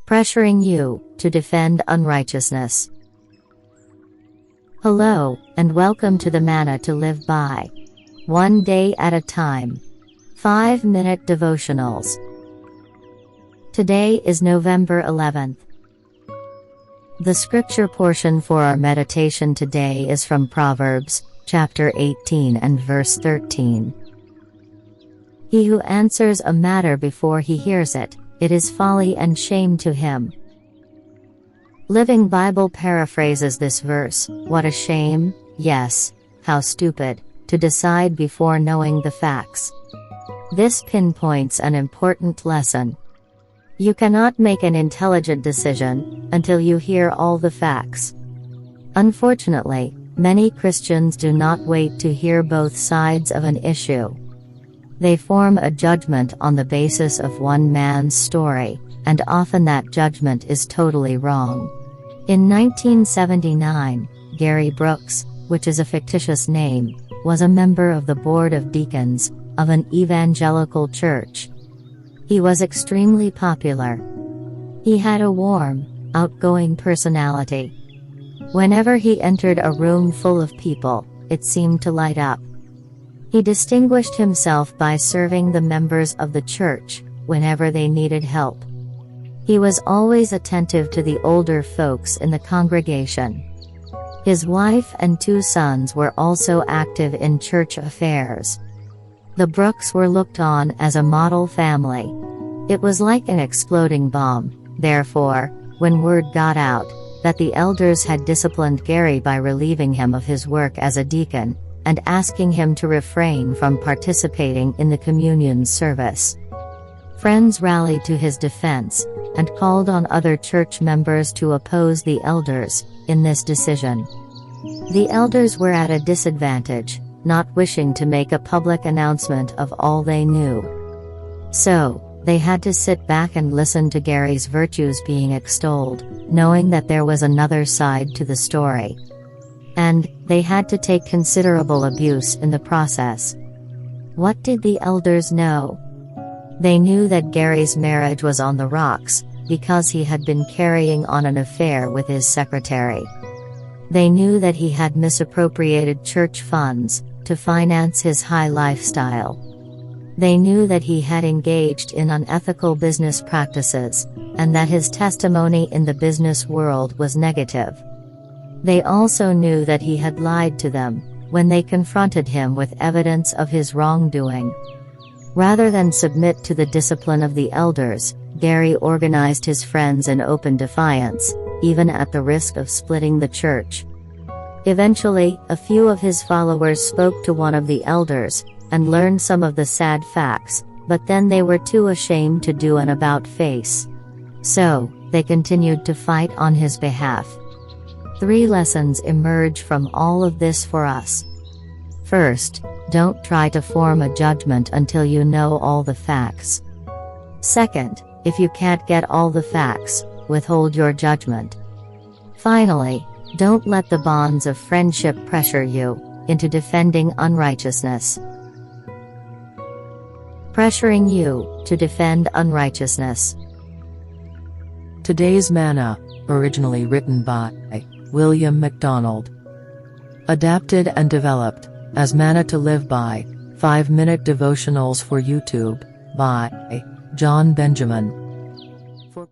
pressuring you to defend unrighteousness. Hello, and welcome to the Manna-to-live-by. One day at a time. 5-minute devotionals. Today is November 11th. The scripture portion for our meditation today is from Proverbs, chapter 18 and verse 13. He who answers a matter before he hears it, it is folly and shame to him. Living Bible paraphrases this verse: what a shame, yes, how stupid, to decide before knowing the facts. This pinpoints an important lesson. You cannot make an intelligent decision until you hear all the facts. Unfortunately, many Christians do not wait to hear both sides of an issue. They form a judgment on the basis of one man's story, and often that judgment is totally wrong. In 1979, Gary Brooks, which is a fictitious name, was a member of the Board of Deacons of an evangelical church. He was extremely popular. He had a warm, outgoing personality. Whenever he entered a room full of people, it seemed to light up. He distinguished himself by serving the members of the church whenever they needed help. He was always attentive to the older folks in the congregation. His wife and 2 sons were also active in church affairs. The Brooks were looked on as a model family. It was like an exploding bomb, therefore, when word got out that the elders had disciplined Gary by relieving him of his work as a deacon, and asking him to refrain from participating in the communion service. Friends rallied to his defense, and called on other church members to oppose the elders in this decision. The elders were at a disadvantage, not wishing to make a public announcement of all they knew. So, they had to sit back and listen to Gary's virtues being extolled, knowing that there was another side to the story. And they had to take considerable abuse in the process. What did the elders know? They knew that Gary's marriage was on the rocks, because he had been carrying on an affair with his secretary. They knew that he had misappropriated church funds to finance his high lifestyle. They knew that he had engaged in unethical business practices, and that his testimony in the business world was negative. They also knew that he had lied to them when they confronted him with evidence of his wrongdoing. Rather than submit to the discipline of the elders, Gary organized his friends in open defiance, even at the risk of splitting the church. Eventually, a few of his followers spoke to one of the elders, and learned some of the sad facts, but then they were too ashamed to do an about-face. So, they continued to fight on his behalf. 3 lessons emerge from all of this for us. First, don't try to form a judgment until you know all the facts. Second, if you can't get all the facts, withhold your judgment. Finally, don't let the bonds of friendship pressure you into defending unrighteousness. Pressuring you to defend unrighteousness. Today's Manna, originally written by MacDonald. Adapted and developed as Manna-to-live-by, 5-minute devotionals for YouTube, by John Benjamin.